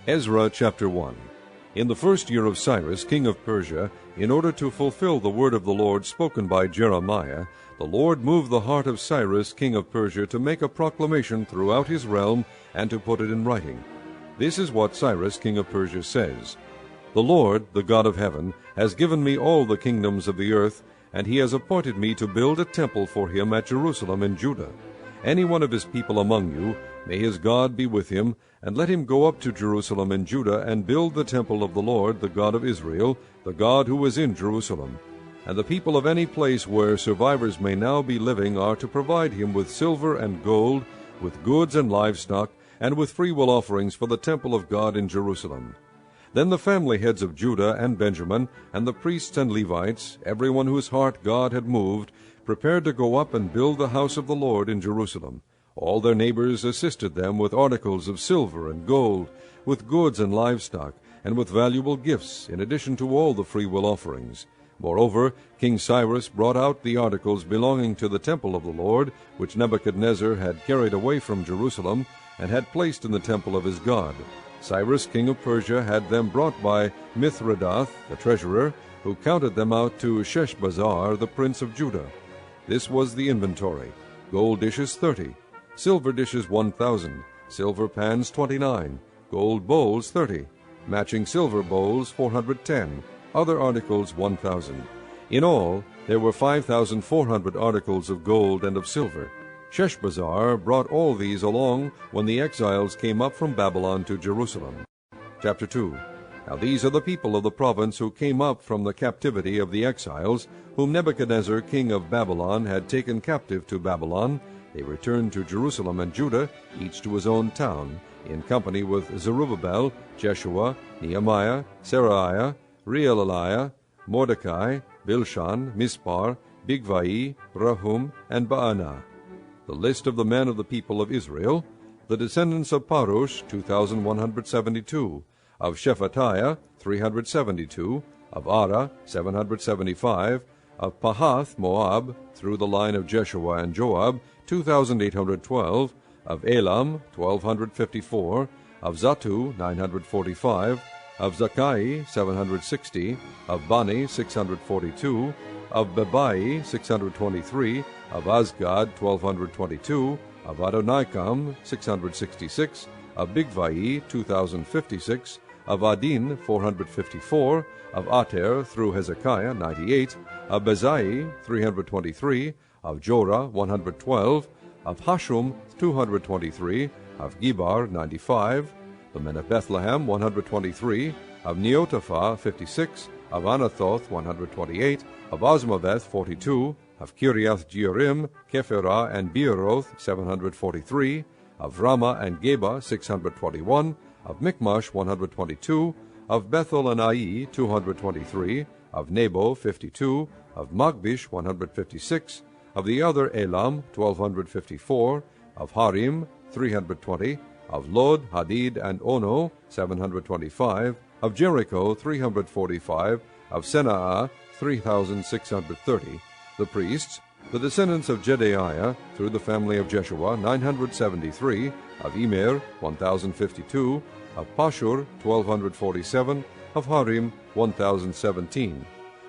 Ezra chapter 1. In the first year of Cyrus, king of Persia, in order to fulfill the word of the Lord spoken by Jeremiah, the Lord moved the heart of Cyrus, king of Persia, to make a proclamation throughout his realm and to put it in writing. This is what Cyrus, king of Persia, says. The Lord, the God of heaven, has given me all the kingdoms of the earth, and he has appointed me to build a temple for him at Jerusalem in Judah. Any one of his people among you, may his God be with him, and let him go up to Jerusalem in Judah and build the temple of the Lord, the God of Israel, the God who is in Jerusalem. And the people of any place where survivors may now be living are to provide him with silver and gold, with goods and livestock, and with freewill offerings for the temple of God in Jerusalem. Then the family heads of Judah and Benjamin, and the priests and Levites, everyone whose heart God had moved, prepared to go up and build the house of the Lord in Jerusalem. All their neighbors assisted them with articles of silver and gold, with goods and livestock, and with valuable gifts, in addition to all the freewill offerings. Moreover, King Cyrus brought out the articles belonging to the temple of the Lord, which Nebuchadnezzar had carried away from Jerusalem, and had placed in the temple of his God. Cyrus, king of Persia, had them brought by Mithredath, the treasurer, who counted them out to Sheshbazzar, the prince of Judah. This was the inventory: gold dishes 30, silver dishes 1,000, silver pans 29, gold bowls 30, matching silver bowls 410, other articles 1,000. In all, there were 5,400 articles of gold and of silver. Sheshbazzar brought all these along when the exiles came up from Babylon to Jerusalem. Chapter 2. Now these are the people of the province who came up from the captivity of the exiles, whom Nebuchadnezzar king of Babylon had taken captive to Babylon. They returned to Jerusalem and Judah, each to his own town, in company with Zerubbabel, Jeshua, Nehemiah, Seraiah, Reelaiah, Mordecai, Bilshan, Mispar, Bigvai, Rahum, and Baanah. The list of the men of the people of Israel: the descendants of Parush, 2,172, of Shephatiah, 372, of Ara, 775, of Pahath Moab, through the line of Jeshua and Joab, 2,812, of Elam, 1,254, of Zatu, 945, of Zakai, 760, of Bani, 642, of Bebai, 623, of Azgad, 1,222, of Adonikam, 666, of Bigvai, 2,056, of Adin, 454, of Ater, through Hezekiah, 98, of Bezai, 323, of Jorah, 112, of Hashum, 223, of Gibar, 95, the men of Bethlehem, 123, of Neotophah, 56, of Anathoth, 128, of Azmaveth, 42, of Kiriath Jearim, Kephirah, and Beeroth, 743, of Ramah and Geba, 621, of Michmash, 122, of Bethel and Ai, 223, of Nebo, 52, of Magbish, 156, of the other Elam, 1,254, of Harim, 320, of Lod, Hadid, and Ono, 725, of Jericho, 345, of Senaah, 3,630, the priests, the descendants of Jedaiah, through the family of Jeshua, 973, of Immer, 1,052, of Pashur, 1,247, of Harim, 1,017.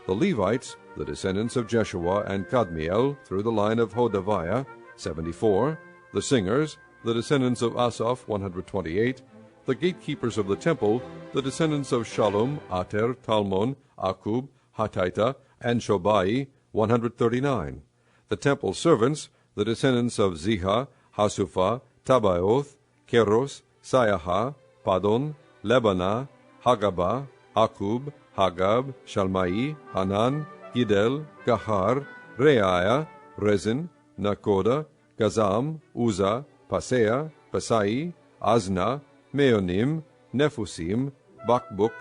The Levites, the descendants of Jeshua and Kadmiel, through the line of Hodaviah, 74. The singers, the descendants of Asaph, 128. The gatekeepers of the temple, the descendants of Shallum, Ater, Talmon, Akub, Hatita, and Shobai, 139. The temple servants, the descendants of Ziha, Hasupha, Tabaoth, Keros, Sayaha, Padon, Lebanah, Hagabah, Akub, Hagab, Shalmai, Hanan, Gidel, Gahar, Reaiah, Rezin, Nakoda, Gazam, Uzzah, Pasea, Pasai, Azna, Meonim, Nephusim, Bakbuk,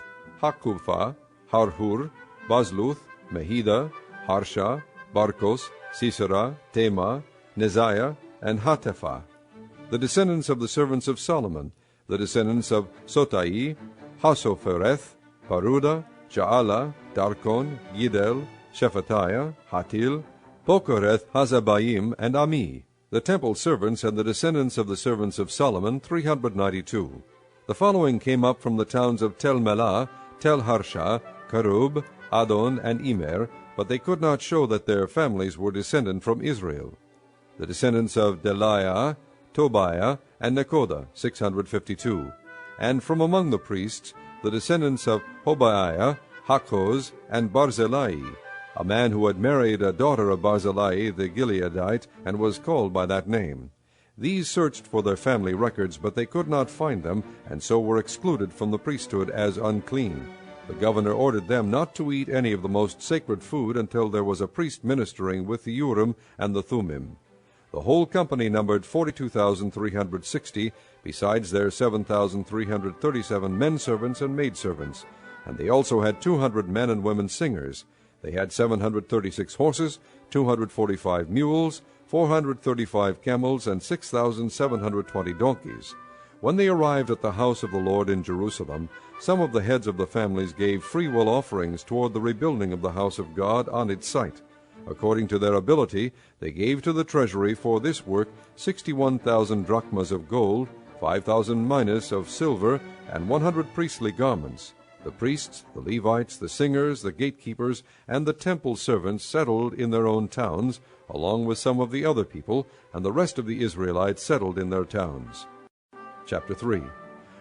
Hakupha, Harhur, Bazluth, Mehida, Harsha, Barkos, Sisera, Tema, Neziah, and Hatepha. The descendants of the servants of Solomon, the descendants of Sotai, Hasophereth, Paruda, Ja'ala, Darkon, Gidel, Shephatiah, Hatil, Pokereth, Hazabaim, and Ami. The temple servants and the descendants of the servants of Solomon, 392. The following came up from the towns of Tel Melah, Tel Harsha, Karub, Adon, and Emer, but they could not show that their families were descended from Israel. The descendants of Delaiah, Tobiah, and Nekoda, 652. And from among the priests, the descendants of Hobaiah, Hakkoz, and Barzillai, a man who had married a daughter of Barzillai the Gileadite, and was called by that name. These searched for their family records, but they could not find them, and so were excluded from the priesthood as unclean. The governor ordered them not to eat any of the most sacred food until there was a priest ministering with the Urim and the Thummim. The whole company numbered 42,360, besides their 7,337 men servants and maidservants, and they also had 200 men and women singers. They had 736 horses, 245 mules, 435 camels, and 6,720 donkeys. When they arrived at the house of the Lord in Jerusalem, some of the heads of the families gave freewill offerings toward the rebuilding of the house of God on its site. According to their ability, they gave to the treasury for this work 61,000 drachmas of gold, 5,000 minas of silver, and 100 priestly garments. The priests, the Levites, the singers, the gatekeepers, and the temple servants settled in their own towns, along with some of the other people, and the rest of the Israelites settled in their towns. Chapter 3.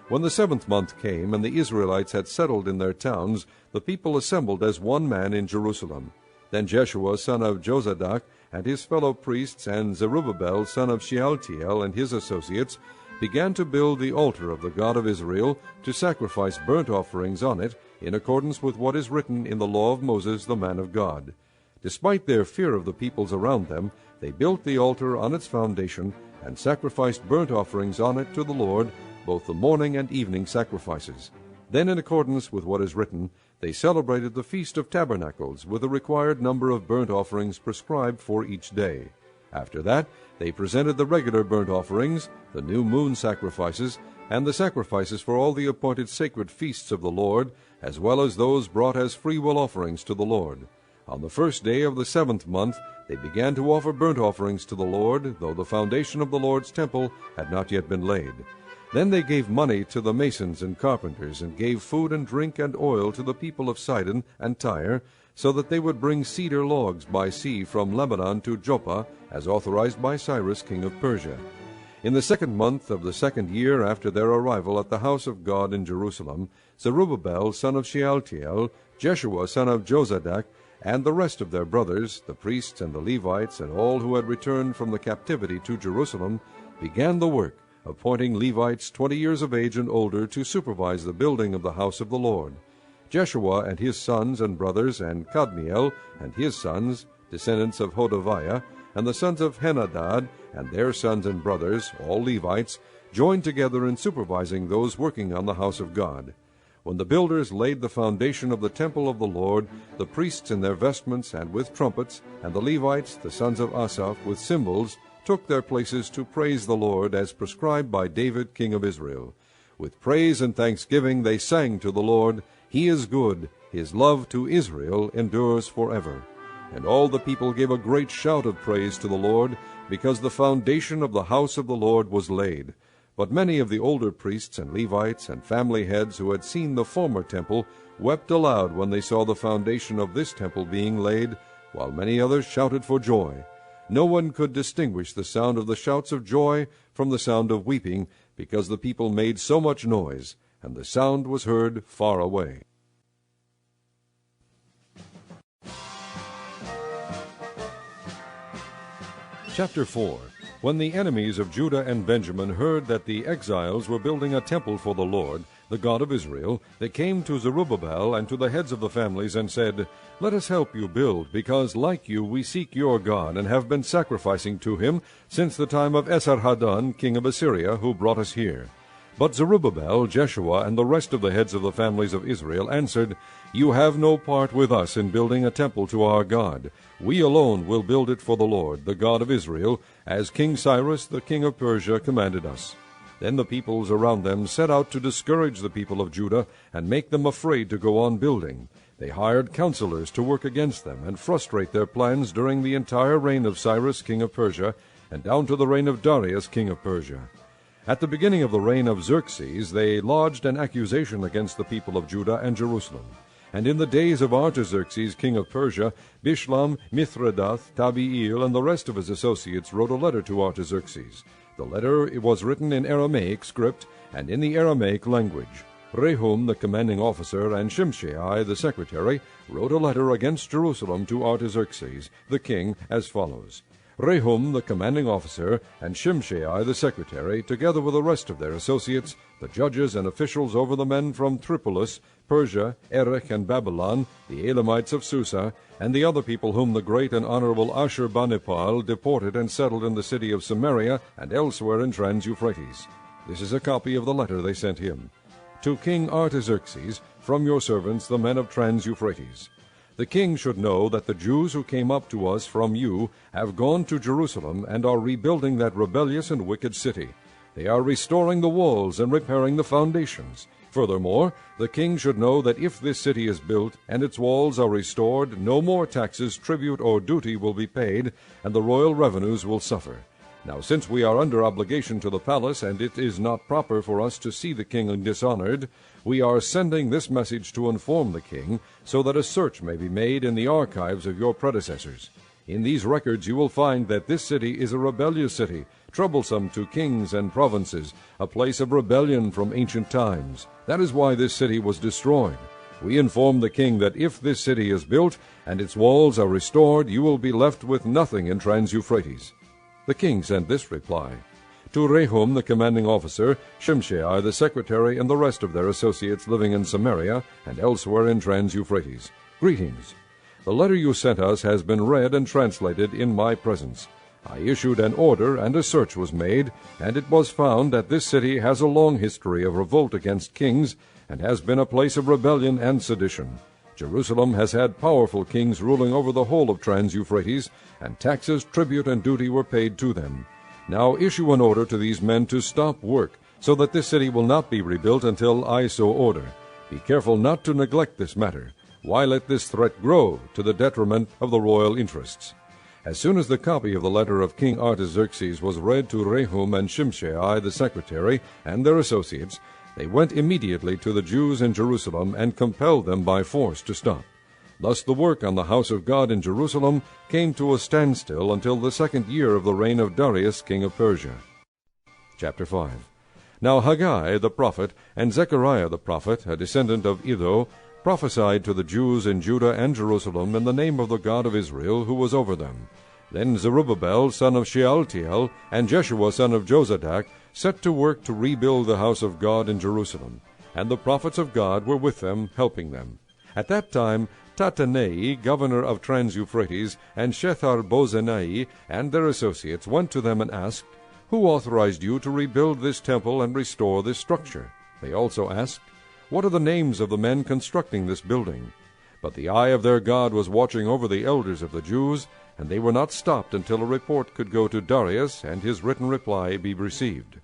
When the 7th month came, and the Israelites had settled in their towns, the people assembled as one man in Jerusalem. Then Jeshua son of Jozadak and his fellow priests, and Zerubbabel son of Shealtiel and his associates, began to build the altar of the God of Israel, to sacrifice burnt offerings on it, in accordance with what is written in the law of Moses the man of God. Despite their fear of the peoples around them, they built the altar on its foundation, and sacrificed burnt offerings on it to the Lord, both the morning and evening sacrifices. Then, in accordance with what is written, they celebrated the Feast of Tabernacles with the required number of burnt offerings prescribed for each day. After that, they presented the regular burnt offerings, the new moon sacrifices, and the sacrifices for all the appointed sacred feasts of the Lord, as well as those brought as freewill offerings to the Lord. On the first day of the 7th month, they began to offer burnt offerings to the Lord, though the foundation of the Lord's temple had not yet been laid. Then they gave money to the masons and carpenters, and gave food and drink and oil to the people of Sidon and Tyre, so that they would bring cedar logs by sea from Lebanon to Joppa, as authorized by Cyrus king of Persia. In the 2nd month of the 2nd year after their arrival at the house of God in Jerusalem, Zerubbabel son of Shealtiel, Jeshua son of Jozadak, and the rest of their brothers, the priests and the Levites, and all who had returned from the captivity to Jerusalem, began the work, appointing Levites 20 years of age and older to supervise the building of the house of the Lord. Jeshua and his sons and brothers, and Kadmiel and his sons, descendants of Hodaviah, and the sons of Henadad, and their sons and brothers, all Levites, joined together in supervising those working on the house of God. When the builders laid the foundation of the temple of the Lord, the priests in their vestments and with trumpets, and the Levites, the sons of Asaph, with cymbals, took their places to praise the Lord as prescribed by David king of Israel. With praise and thanksgiving they sang to the Lord, "He is good, his love to Israel endures forever." And all the people gave a great shout of praise to the Lord, because the foundation of the house of the Lord was laid. But many of the older priests and Levites and family heads who had seen the former temple wept aloud when they saw the foundation of this temple being laid, while many others shouted for joy. No one could distinguish the sound of the shouts of joy from the sound of weeping, because the people made so much noise, and the sound was heard far away. Chapter 4. When the enemies of Judah and Benjamin heard that the exiles were building a temple for the Lord, the God of Israel, they came to Zerubbabel and to the heads of the families and said, "Let us help you build, because like you we seek your God, and have been sacrificing to him since the time of Esarhaddon, king of Assyria, who brought us here." But Zerubbabel, Jeshua, and the rest of the heads of the families of Israel answered, "You have no part with us in building a temple to our God. We alone will build it for the Lord, the God of Israel, as King Cyrus, the king of Persia, commanded us." Then the peoples around them set out to discourage the people of Judah and make them afraid to go on building. They hired counselors to work against them and frustrate their plans during the entire reign of Cyrus, king of Persia, and down to the reign of Darius, king of Persia. At the beginning of the reign of Xerxes, they lodged an accusation against the people of Judah and Jerusalem. And in the days of Artaxerxes, king of Persia, Bishlam, Mithredath, Tabiel, and the rest of his associates wrote a letter to Artaxerxes. The letter was written in Aramaic script and in the Aramaic language. Rehum, the commanding officer, and Shimshai, the secretary, wrote a letter against Jerusalem to Artaxerxes, the king, as follows. Rehum, the commanding officer, and Shimshai, the secretary, together with the rest of their associates, the judges and officials over the men from Tripolis, Persia, Erech, and Babylon, the Elamites of Susa, and the other people whom the great and honorable Ashurbanipal deported and settled in the city of Samaria and elsewhere in Trans-Euphrates. This is a copy of the letter they sent him. To King Artaxerxes, from your servants, the men of Trans-Euphrates. The king should know that the Jews who came up to us from you have gone to Jerusalem and are rebuilding that rebellious and wicked city. They are restoring the walls and repairing the foundations. Furthermore, the king should know that if this city is built and its walls are restored, no more taxes, tribute, or duty will be paid, and the royal revenues will suffer. Now, since we are under obligation to the palace, and it is not proper for us to see the king dishonored, we are sending this message to inform the king, so that a search may be made in the archives of your predecessors. In these records you will find that this city is a rebellious city, troublesome to kings and provinces, a place of rebellion from ancient times. That is why this city was destroyed. We inform the king that if this city is built and its walls are restored, you will be left with nothing in Trans-Euphrates. The king sent this reply. To Rehum, the commanding officer, Shimshai, the secretary, and the rest of their associates living in Samaria and elsewhere in Trans-Euphrates, greetings. The letter you sent us has been read and translated in my presence. I issued an order, and a search was made, and it was found that this city has a long history of revolt against kings, and has been a place of rebellion and sedition. Jerusalem has had powerful kings ruling over the whole of Trans-Euphrates, and taxes, tribute, and duty were paid to them. Now issue an order to these men to stop work, so that this city will not be rebuilt until I so order. Be careful not to neglect this matter. Why let this threat grow to the detriment of the royal interests? As soon as the copy of the letter of King Artaxerxes was read to Rehum and Shimshai the secretary and their associates, they went immediately to the Jews in Jerusalem and compelled them by force to stop. Thus the work on the house of God in Jerusalem came to a standstill until the 2nd year of the reign of Darius king of Persia. Chapter 5. Now Haggai the prophet and Zechariah the prophet, a descendant of Iddo, prophesied to the Jews in Judah and Jerusalem in the name of the God of Israel, who was over them. Then Zerubbabel son of Shealtiel and Jeshua son of Jozadak set to work to rebuild the house of God in Jerusalem, and the prophets of God were with them, helping them. At that time Tattenai, governor of Trans-Euphrates, and Shethar-Bozenai and their associates went to them and asked, Who authorized you to rebuild this temple and restore this structure? They also asked, What are the names of the men constructing this building? But the eye of their God was watching over the elders of the Jews, and they were not stopped until a report could go to Darius and his written reply be received.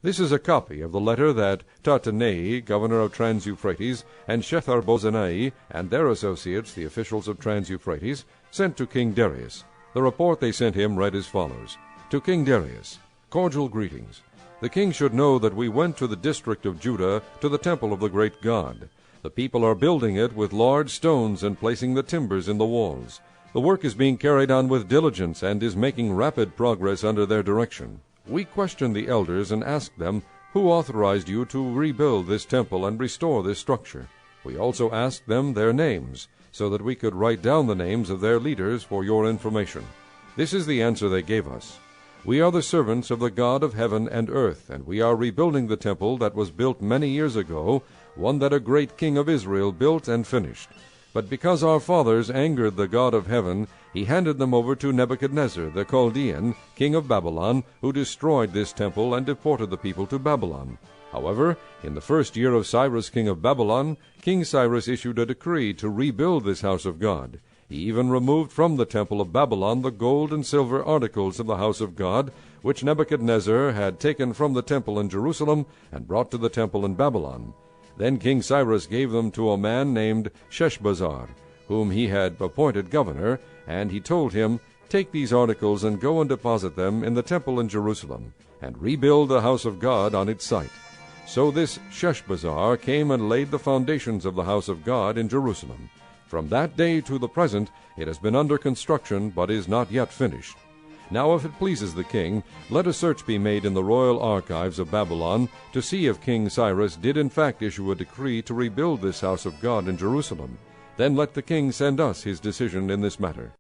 This is a copy of the letter that Tattenai, governor of Trans-Euphrates, and Shethar-Bozenai and their associates, the officials of Trans-Euphrates, sent to King Darius. The report they sent him read as follows. To King Darius, cordial greetings. The king should know that we went to the district of Judah to the temple of the great God. The people are building it with large stones and placing the timbers in the walls. The work is being carried on with diligence and is making rapid progress under their direction. We questioned the elders and asked them, Who authorized you to rebuild this temple and restore this structure? We also asked them their names, so that we could write down the names of their leaders for your information. This is the answer they gave us. We are the servants of the God of heaven and earth, and we are rebuilding the temple that was built many years ago, one that a great king of Israel built and finished. But because our fathers angered the God of heaven, he handed them over to Nebuchadnezzar the Chaldean, king of Babylon, who destroyed this temple and deported the people to Babylon. However, in the 1st year of Cyrus king of Babylon, King Cyrus issued a decree to rebuild this house of God. He even removed from the temple of Babylon the gold and silver articles of the house of God, which Nebuchadnezzar had taken from the temple in Jerusalem and brought to the temple in Babylon. Then King Cyrus gave them to a man named Sheshbazzar, whom he had appointed governor, and he told him, Take these articles and go and deposit them in the temple in Jerusalem, and rebuild the house of God on its site. So this Sheshbazzar came and laid the foundations of the house of God in Jerusalem. From that day to the present it has been under construction, but is not yet finished. Now if it pleases the king, let a search be made in the royal archives of Babylon, to see if King Cyrus did in fact issue a decree to rebuild this house of God in Jerusalem. Then let the king send us his decision in this matter.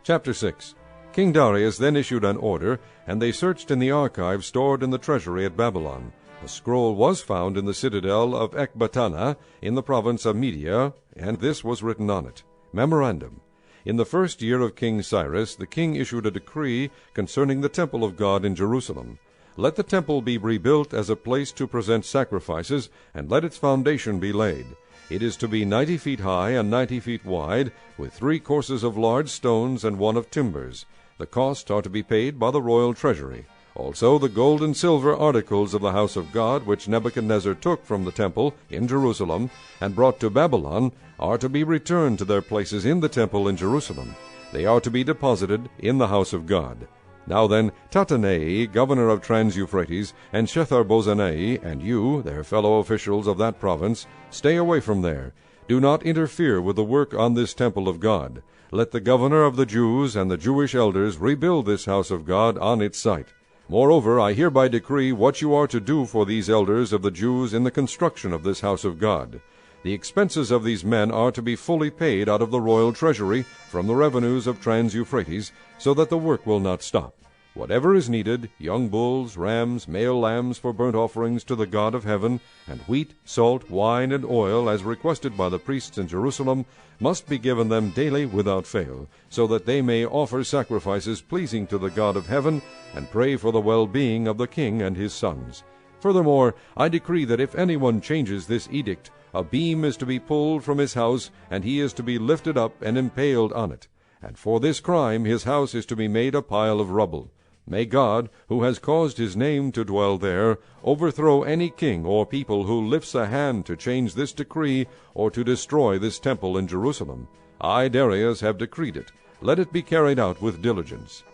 Chapter 6. King Darius then issued an order, and they searched in the archives stored in the treasury at Babylon. A scroll was found in the citadel of Ecbatana, in the province of Media, and this was written on it. Memorandum. In the first year of King Cyrus, the king issued a decree concerning the temple of God in Jerusalem. Let the temple be rebuilt as a place to present sacrifices, and let its foundation be laid. It is to be 90 feet high and 90 feet wide, with 3 courses of large stones and 1 of timbers. The costs are to be paid by the royal treasury. Also the gold and silver articles of the house of God, which Nebuchadnezzar took from the temple in Jerusalem and brought to Babylon, are to be returned to their places in the temple in Jerusalem. They are to be deposited in the house of God. Now then, Tattenai, governor of Trans-Euphrates, and Shethar-Bozenai, and you, their fellow officials of that province, stay away from there. Do not interfere with the work on this temple of God. Let the governor of the Jews and the Jewish elders rebuild this house of God on its site. Moreover, I hereby decree what you are to do for these elders of the Jews in the construction of this house of God. The expenses of these men are to be fully paid out of the royal treasury from the revenues of Trans-Euphrates, so that the work will not stop. Whatever is needed, young bulls, rams, male lambs for burnt offerings to the God of heaven, and wheat, salt, wine, and oil, as requested by the priests in Jerusalem, must be given them daily without fail, so that they may offer sacrifices pleasing to the God of heaven, and pray for the well-being of the king and his sons. Furthermore, I decree that if anyone changes this edict, a beam is to be pulled from his house, and he is to be lifted up and impaled on it. And for this crime his house is to be made a pile of rubble. May God, who has caused his name to dwell there, overthrow any king or people who lifts a hand to change this decree or to destroy this temple in Jerusalem. I, Darius, have decreed it. Let it be carried out with diligence.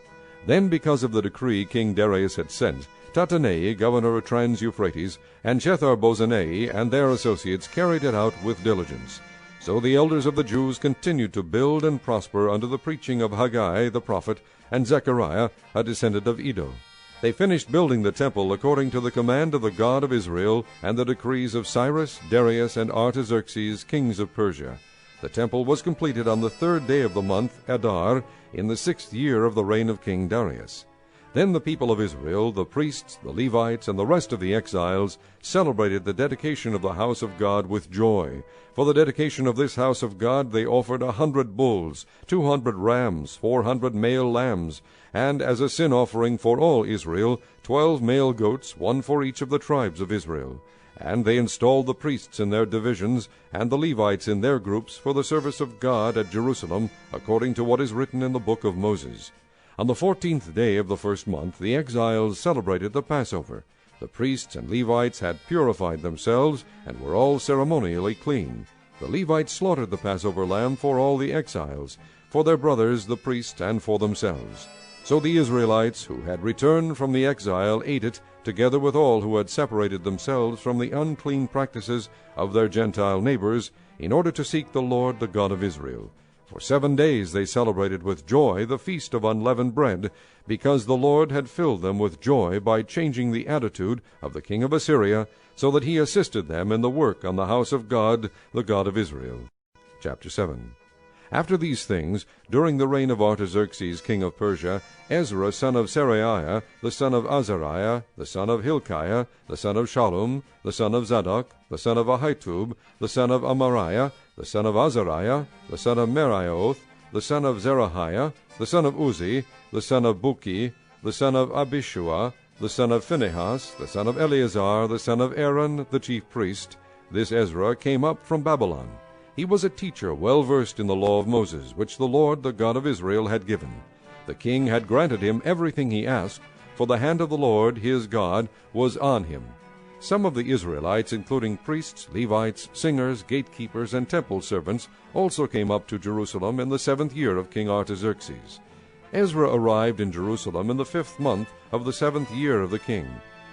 Then, because of the decree King Darius had sent, Tattenai, governor of Trans-Euphrates, and Shethar-Bozenai and their associates carried it out with diligence. So the elders of the Jews continued to build and prosper under the preaching of Haggai the prophet and Zechariah, a descendant of Iddo. They finished building the temple according to the command of the God of Israel and the decrees of Cyrus, Darius, and Artaxerxes, kings of Persia. The temple was completed on the 3rd day of the month Adar, in the 6th year of the reign of King Darius. Then the people of Israel, the priests, the Levites, and the rest of the exiles, celebrated the dedication of the house of God with joy. For the dedication of this house of God they offered 100 bulls, 200 rams, 400 male lambs, and as a sin offering for all Israel, 12 male goats, 1 for each of the tribes of Israel. And they installed the priests in their divisions, and the Levites in their groups, for the service of God at Jerusalem, according to what is written in the book of Moses. On the 14th day of the 1st month the exiles celebrated the Passover. The priests and Levites had purified themselves, and were all ceremonially clean. The Levites slaughtered the Passover lamb for all the exiles, for their brothers the priests, and for themselves. So the Israelites, who had returned from the exile, ate it, together with all who had separated themselves from the unclean practices of their Gentile neighbors, in order to seek the Lord, the God of Israel. For 7 days they celebrated with joy the feast of unleavened bread, because the Lord had filled them with joy by changing the attitude of the king of Assyria, so that he assisted them in the work on the house of God, the God of Israel. Chapter 7. After these things, during the reign of Artaxerxes king of Persia, Ezra son of Seraiah, the son of Azariah, the son of Hilkiah, the son of Shallum, the son of Zadok, the son of Ahitub, the son of Amariah, the son of Azariah, the son of Meraioth, the son of Zerahiah, the son of Uzzi, the son of Buki, the son of Abishua, the son of Phinehas, the son of Eleazar, the son of Aaron, the chief priest. This Ezra came up from Babylon. He was a teacher well versed in the law of Moses, which the Lord, the God of Israel, had given. The king had granted him everything he asked, for the hand of the Lord his God was on him. Some of the Israelites, including priests, Levites, singers, gatekeepers, and temple servants, also came up to Jerusalem in the 7th year of King Artaxerxes. Ezra arrived in Jerusalem in the 5th month of the 7th year of the king.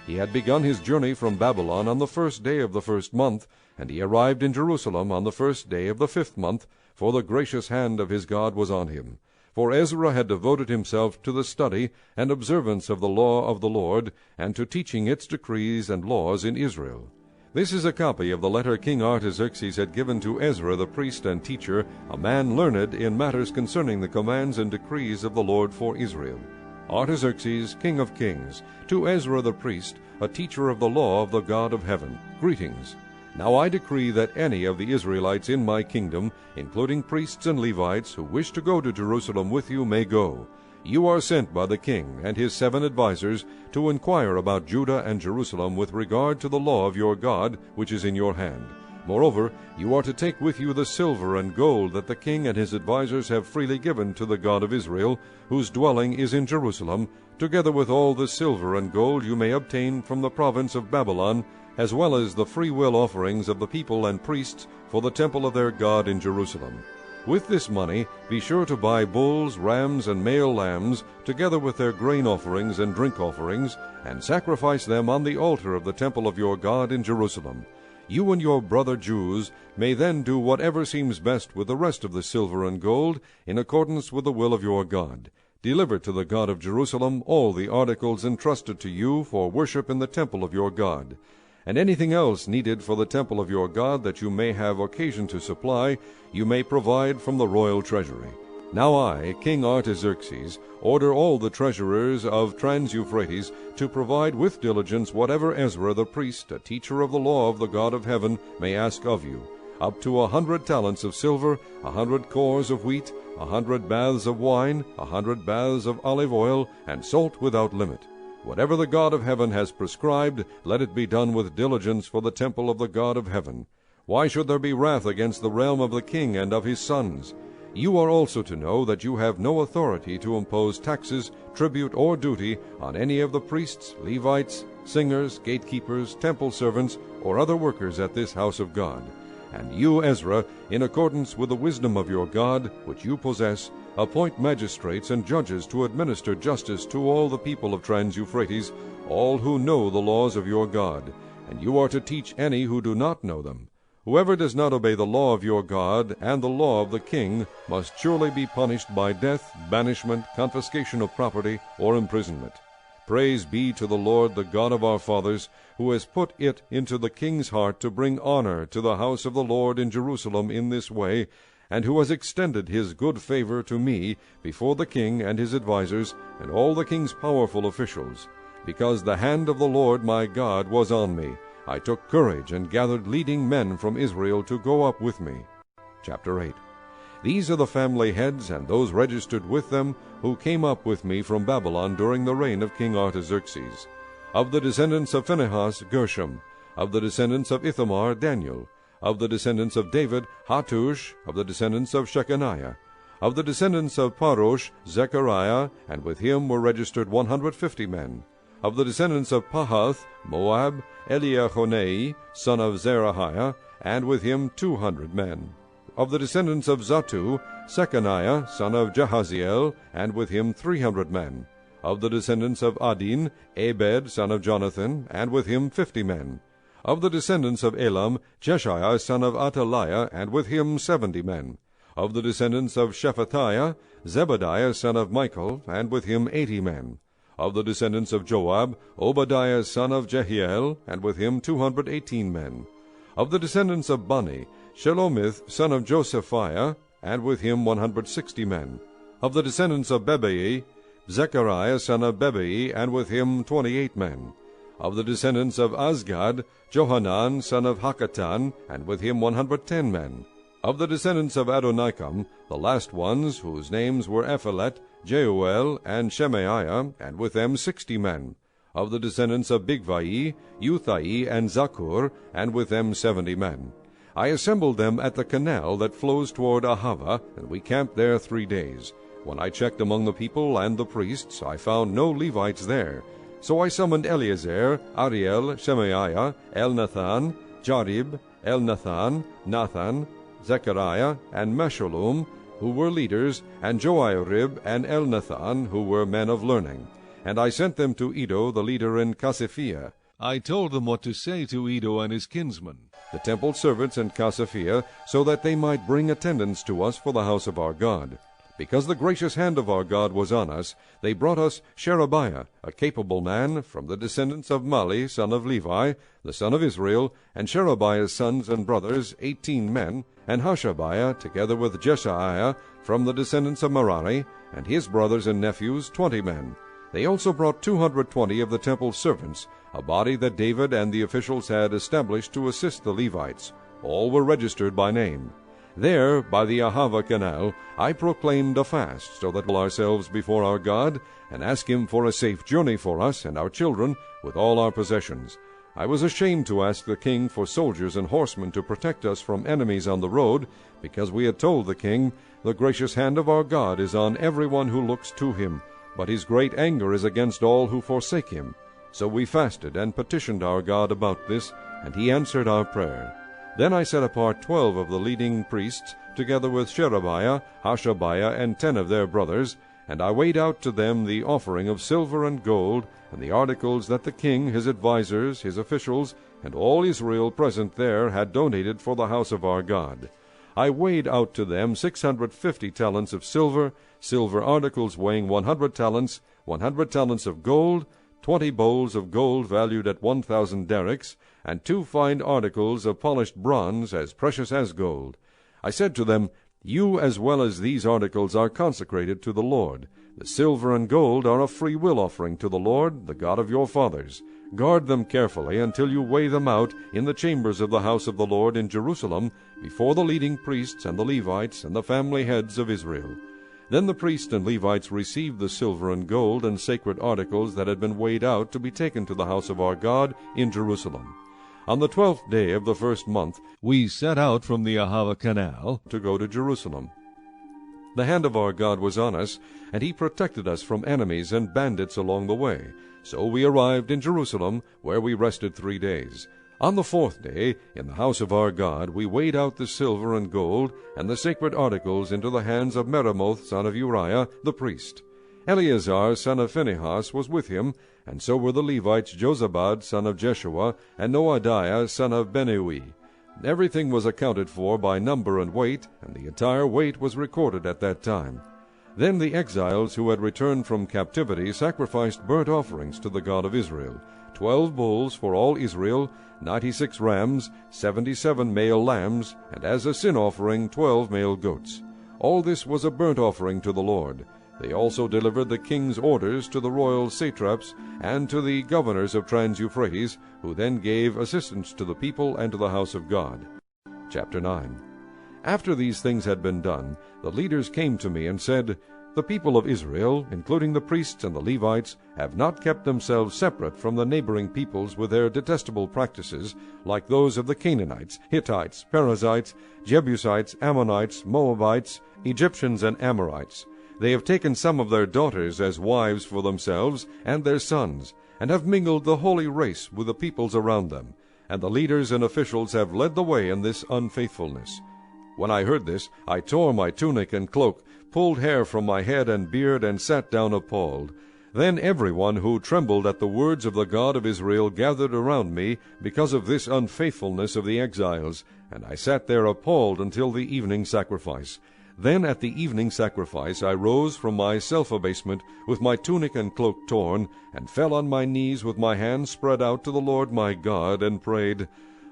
He had begun his journey from Babylon on the 1st day of the 1st month, and he arrived in Jerusalem on the 1st day of the 5th month, for the gracious hand of his God was on him. For Ezra had devoted himself to the study and observance of the law of the Lord, and to teaching its decrees and laws in Israel. This is a copy of the letter King Artaxerxes had given to Ezra the priest and teacher, a man learned in matters concerning the commands and decrees of the Lord for Israel. Artaxerxes, king of kings, to Ezra the priest, a teacher of the law of the God of heaven, greetings. Now I decree that any of the Israelites in my kingdom, including priests and Levites, who wish to go to Jerusalem with you may go. You are sent by the king and his 7 advisers to inquire about Judah and Jerusalem with regard to the law of your God, which is in your hand. Moreover, you are to take with you the silver and gold that the king and his advisers have freely given to the God of Israel, whose dwelling is in Jerusalem, together with all the silver and gold you may obtain from the province of Babylon, as well as the free will offerings of the people and priests for the temple of their God in Jerusalem. With this money be sure to buy bulls, rams, and male lambs, together with their grain offerings and drink offerings, and sacrifice them on the altar of the temple of your God in Jerusalem. You and your brother Jews may then do whatever seems best with the rest of the silver and gold, in accordance with the will of your God. Deliver to the God of Jerusalem all the articles entrusted to you for worship in the temple of your God. And anything else needed for the temple of your God that you may have occasion to supply, you may provide from the royal treasury. Now I, King Artaxerxes, order all the treasurers of Trans-Euphrates to provide with diligence whatever Ezra the priest, a teacher of the law of the God of heaven, may ask of you, up to 100 talents of silver, 100 cores of wheat, 100 baths of wine, 100 baths of olive oil, and salt without limit. Whatever the God of heaven has prescribed, let it be done with diligence for the temple of the God of heaven. Why should there be wrath against the realm of the king and of his sons? You are also to know that you have no authority to impose taxes, tribute, or duty on any of the priests, Levites, singers, gatekeepers, temple servants, or other workers at this house of God. And you, Ezra, in accordance with the wisdom of your God, which you possess, appoint magistrates and judges to administer justice to all the people of Trans-Euphrates, all who know the laws of your God, and you are to teach any who do not know them. Whoever does not obey the law of your God and the law of the king must surely be punished by death, banishment, confiscation of property, or imprisonment. Praise be to the Lord, the God of our fathers, who has put it into the king's heart to bring honor to the house of the Lord in Jerusalem in this way, and who has extended his good favor to me before the king and his advisers and all the king's powerful officials. Because the hand of the Lord my God was on me, I took courage and gathered leading men from Israel to go up with me. Chapter 8. These are the family heads and those registered with them who came up with me from Babylon during the reign of King Artaxerxes. Of the descendants of Phinehas, Gershom. Of the descendants of Ithamar, Daniel. Of the descendants of David, Hattush. Of the descendants of Shechaniah. Of the descendants of Parosh, Zechariah, and with him were registered 150 men. Of the descendants of Pahath, Moab, Eliahonai, son of Zerahiah, and with him 200 men. Of the descendants of Zattu, Shechaniah, son of Jahaziel, and with him 300 men. Of the descendants of Adin, Abed, son of Jonathan, and with him 50 men. Of the descendants of Elam, Jeshiah, son of Ataliah, and with him 70 men. Of the descendants of Shephatiah, Zebadiah, son of Michael, and with him 80 men. Of the descendants of Joab, Obadiah, son of Jehiel, and with him 218 men. Of the descendants of Bani, Shelomith, son of Josephiah, and with him 160 men. Of the descendants of Bebai, Zechariah, son of Bebai, and with him 28 men. Of the descendants of Azgad, Johanan, son of Hakatan, and with him 110 men. Of the descendants of Adonikam, the last ones, whose names were Ephelet, Jeuel, and Shemaiah, and with them 60 men. Of the descendants of Bigvai, Uthai, and Zakur, and with them 70 men. I assembled them at the canal that flows toward Ahava, and we camped there 3 days. When I checked among the people and the priests, I found no Levites there. So I summoned Eleazar, Ariel, Shemaiah, Elnathan, Jarib, Elnathan, Nathan, Zechariah, and Meshullam, who were leaders, and Joiarib and Elnathan, who were men of learning. And I sent them to Iddo, the leader in Casiphia. I told them what to say to Iddo and his kinsmen, the temple servants in Casiphia, so that they might bring attendants to us for the house of our God. Because the gracious hand of our God was on us, they brought us Sherebiah, a capable man, from the descendants of Mali, son of Levi, the son of Israel, and Sherebiah's sons and brothers, 18 men, and Hashabiah, together with Jeshaiah, from the descendants of Merari, and his brothers and nephews, 20 men. They also brought 220 of the temple servants, a body that David and the officials had established to assist the Levites. All were registered by name. There, by the Ahava canal, I proclaimed a fast, so that we ourselves before our God, and ask him for a safe journey for us and our children, with all our possessions. I was ashamed to ask the king for soldiers and horsemen to protect us from enemies on the road, because we had told the king, the gracious hand of our God is on every one who looks to him, but his great anger is against all who forsake him. So we fasted and petitioned our God about this, and he answered our prayer. Then I set apart 12 of the leading priests, together with Sherebiah, Hashabiah, and 10 of their brothers, and I weighed out to them the offering of silver and gold, and the articles that the king, his advisers, his officials, and all Israel present there had donated for the house of our God. I weighed out to them 650 talents of silver, silver articles weighing 100 talents, 100 talents of gold, 20 bowls of gold valued at 1,000 derricks, and 2 fine articles of polished bronze as precious as gold. I said to them, You as well as these articles are consecrated to the Lord. The silver and gold are a free will offering to the Lord, the God of your fathers. Guard them carefully until you weigh them out in the chambers of the house of the Lord in Jerusalem, before the leading priests and the Levites and the family heads of Israel. Then the priests and Levites received the silver and gold and sacred articles that had been weighed out to be taken to the house of our God in Jerusalem. On the 12th day of the first month we set out from the Ahava canal to go to Jerusalem. The hand of our God was on us, and he protected us from enemies and bandits along the way. So we arrived in Jerusalem, where we rested 3 days. On the 4th day, in the house of our God, we weighed out the silver and gold and the sacred articles into the hands of Meremoth, son of Uriah, the priest. Eleazar, son of Phinehas, was with him, and so were the Levites Jozabad, son of Jeshua, and Noadiah, son of Binnui. Everything was accounted for by number and weight, and the entire weight was recorded at that time. Then the exiles who had returned from captivity sacrificed burnt offerings to the God of Israel, 12 bulls for all Israel, 96 rams, 77 male lambs, and as a sin offering 12 male goats. All this was a burnt offering to the Lord. They also delivered the king's orders to the royal satraps and to the governors of Trans-Euphrates, who then gave assistance to the people and to the house of God. Chapter 9. After these things had been done, the leaders came to me and said, The people of Israel, including the priests and the Levites, have not kept themselves separate from the neighboring peoples with their detestable practices, like those of the Canaanites, Hittites, Perizzites, Jebusites, Ammonites, Moabites, Egyptians, and Amorites. They have taken some of their daughters as wives for themselves and their sons, and have mingled the holy race with the peoples around them. And the leaders and officials have led the way in this unfaithfulness. When I heard this, I tore my tunic and cloak, pulled hair from my head and beard, and sat down appalled. Then everyone who trembled at the words of the God of Israel gathered around me because of this unfaithfulness of the exiles, and I sat there appalled until the evening sacrifice. Then at the evening sacrifice I rose from my self-abasement, with my tunic and cloak torn, and fell on my knees with my hands spread out to the Lord my God, and prayed,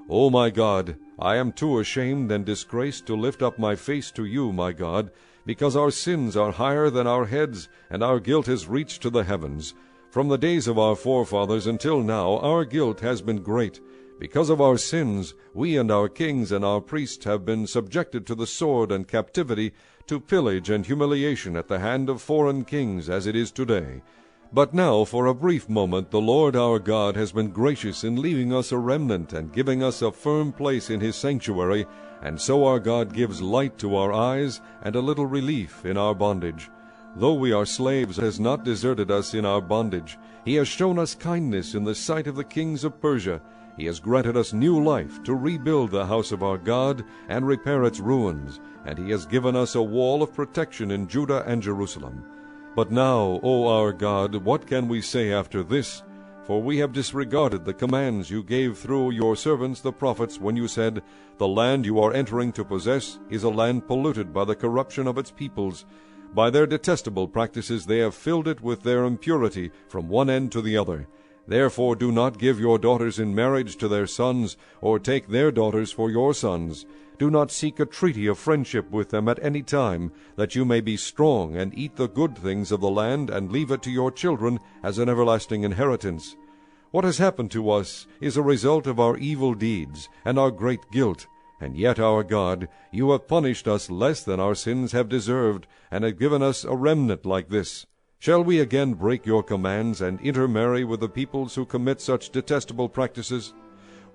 O my God, I am too ashamed and disgraced to lift up my face to you, my God, because our sins are higher than our heads, and our guilt has reached to the heavens. From the days of our forefathers until now our guilt has been great. Because of our sins, we and our kings and our priests have been subjected to the sword and captivity, to pillage and humiliation at the hand of foreign kings, as it is today. But now, for a brief moment, the Lord our God has been gracious in leaving us a remnant and giving us a firm place in his sanctuary, and so our God gives light to our eyes and a little relief in our bondage. Though we are slaves, he has not deserted us in our bondage. He has shown us kindness in the sight of the kings of Persia. He has granted us new life to rebuild the house of our God and repair its ruins, and he has given us a wall of protection in Judah and Jerusalem. But now, O our God, what can we say after this? For we have disregarded the commands you gave through your servants the prophets when you said, The land you are entering to possess is a land polluted by the corruption of its peoples. By their detestable practices they have filled it with their impurity from one end to the other. Therefore do not give your daughters in marriage to their sons, or take their daughters for your sons. Do not seek a treaty of friendship with them at any time, that you may be strong and eat the good things of the land, and leave it to your children as an everlasting inheritance. What has happened to us is a result of our evil deeds and our great guilt. And yet, our God, you have punished us less than our sins have deserved, and have given us a remnant like this. Shall we again break your commands and intermarry with the peoples who commit such detestable practices?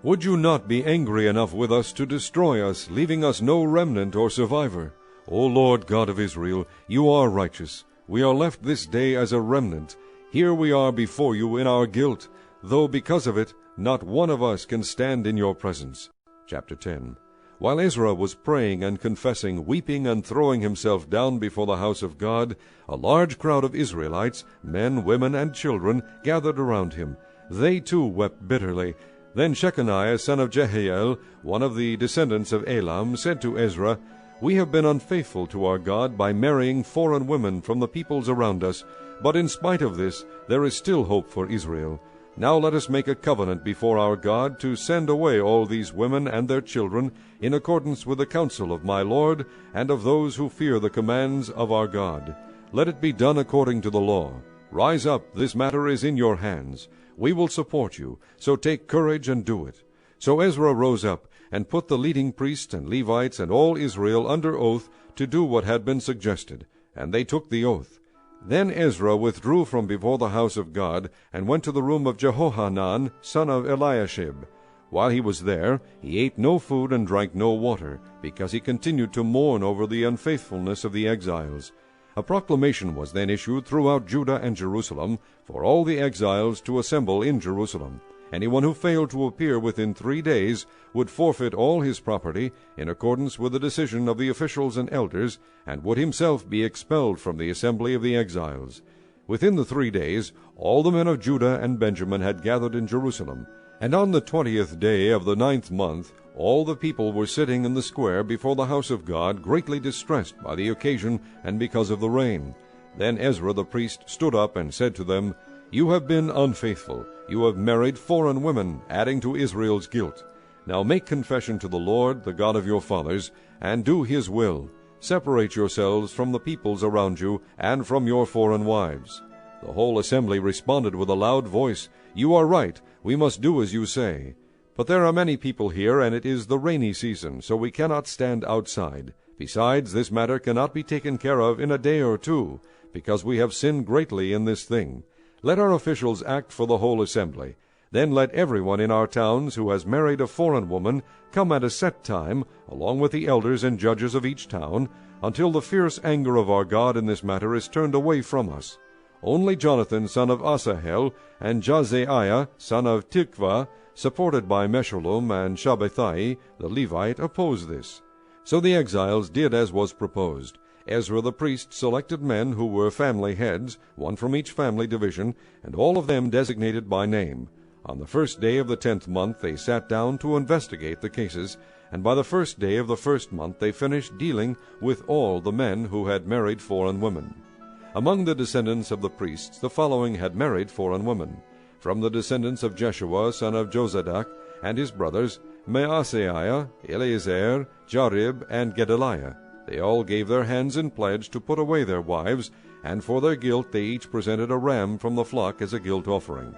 Would you not be angry enough with us to destroy us, leaving us no remnant or survivor? O Lord God of Israel, you are righteous. We are left this day as a remnant. Here we are before you in our guilt, though because of it not one of us can stand in your presence. Chapter 10. While Ezra was praying and confessing, weeping and throwing himself down before the house of God, a large crowd of Israelites, men, women, and children, gathered around him. They too wept bitterly. Then Shechaniah, son of Jehiel, one of the descendants of Elam, said to Ezra, We have been unfaithful to our God by marrying foreign women from the peoples around us, but in spite of this there is still hope for Israel. Now let us make a covenant before our God to send away all these women and their children, in accordance with the counsel of my Lord and of those who fear the commands of our God. Let it be done according to the law. Rise up, this matter is in your hands. We will support you, so take courage and do it. So Ezra rose up, and put the leading priests and Levites and all Israel under oath to do what had been suggested, and they took the oath. Then Ezra withdrew from before the house of God, and went to the room of Jehohanan, son of Eliashib. While he was there, he ate no food and drank no water, because he continued to mourn over the unfaithfulness of the exiles. A proclamation was then issued throughout Judah and Jerusalem for all the exiles to assemble in Jerusalem. Anyone who failed to appear within 3 days would forfeit all his property in accordance with the decision of the officials and elders, and would himself be expelled from the assembly of the exiles. Within the 3 days all the men of Judah and Benjamin had gathered in Jerusalem, and on the 20th day of the 9th month all the people were sitting in the square before the house of God, greatly distressed by the occasion and because of the rain. Then Ezra the priest stood up and said to them, You have been unfaithful. You have married foreign women, adding to Israel's guilt. Now make confession to the Lord, the God of your fathers, and do his will. Separate yourselves from the peoples around you, and from your foreign wives. The whole assembly responded with a loud voice, You are right, we must do as you say. But there are many people here, and it is the rainy season, so we cannot stand outside. Besides, this matter cannot be taken care of in a day or two, because we have sinned greatly in this thing. Let our officials act for the whole assembly. Then let everyone in our towns who has married a foreign woman come at a set time, along with the elders and judges of each town, until the fierce anger of our God in this matter is turned away from us. Only Jonathan son of Asahel and Jazaiah son of Tikvah, supported by Meshullam and Shabbethai the Levite, oppose this. So the exiles did as was proposed. Ezra the priest selected men who were family heads, one from each family division, and all of them designated by name. On the 1st day of the 10th month they sat down to investigate the cases, and by the 1st day of the 1st month they finished dealing with all the men who had married foreign women. Among the descendants of the priests the following had married foreign women. From the descendants of Jeshua son of Jozadak and his brothers, Maaseiah, Eleazar, Jarib, and Gedaliah. They all gave their hands in pledge to put away their wives, and for their guilt they each presented a ram from the flock as a guilt offering.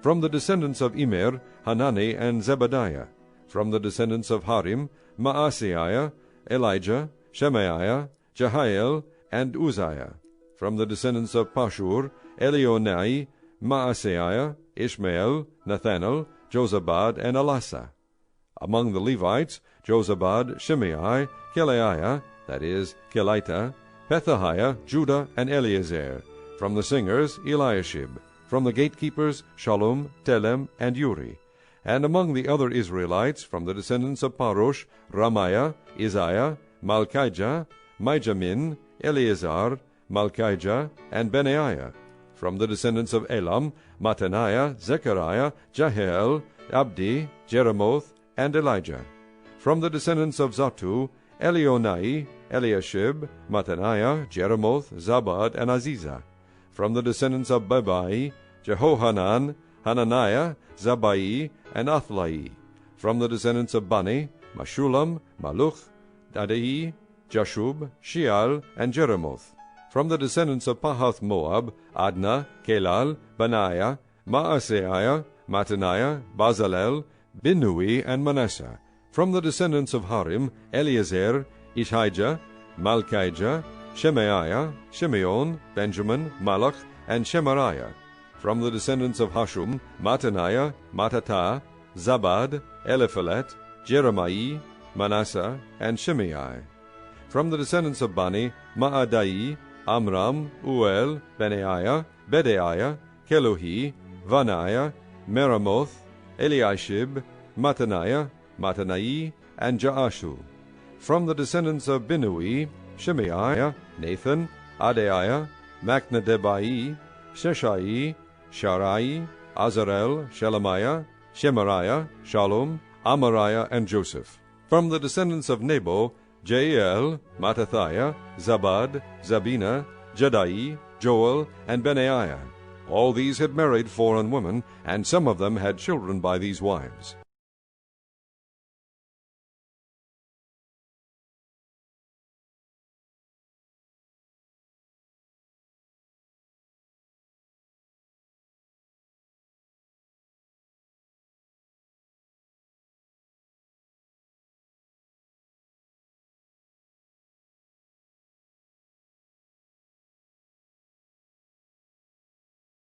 From the descendants of Immer, Hanani and Zebadiah. From the descendants of Harim, Maaseiah, Elijah, Shemaiah, Jehiel, and Uzziah. From the descendants of Pashur, Elionai, Maaseiah, Ishmael, Nathanael, Jozabad, and Elasa. Among the Levites, Jozabad, Shimei, Kelaiah, that is, Kelita, Pethahiah, Judah, and Eleazar. From the singers, Eliashib. From the gatekeepers, Shallum, Telem, and Uri. And among the other Israelites, from the descendants of Parosh, Ramiah, Isaiah, Malchijah, Mijamin, Eleazar, Malchijah, and Benaiah. From the descendants of Elam, Mattaniah, Zechariah, Jahiel, Abdi, Jeremoth, and Elijah. From the descendants of Zattu, Elionai, Eliashib, Mattaniah, Jeremoth, Zabad, and Aziza. From the descendants of Bebai, Jehohanan, Hananiah, Zabai, and Athlai. From the descendants of Bani, Mashulam, Maluch, Adai, Jashub, Sheal, and Jeremoth. From the descendants of Pahath Moab, Adna, Kelal, Benaiah, Maaseiah, Mattaniah, Bazalel, Binnui, and Manasseh. From the descendants of Harim, Eliezer, Ishijah, Malchijah, Shemaiah, Shimeon, Benjamin, Malach, and Shemariah. From the descendants of Hashum, Mattaniah, Mattatah, Zabad, Eliphalet, Jeremiah, Manasseh, and Shimei. From the descendants of Bani, Maadai, Amram, Uel, Benaiah, Bedaiah, Keluhi, Vaniah, Meramoth, Eliashib, Mattaniah, Mattanai, and Jaashu. From the descendants of Binnui, Shimei, Nathan, Adaiah, Macnadebai, Sheshai, Sharai, Azarel, Shelemiah, Shemariah, Shalom, Amariah, and Joseph. From the descendants of Nebo, Jael, Mattathiah, Zabad, Zabina, Jedai, Joel, and Benaiah. All these had married foreign women, and some of them had children by these wives.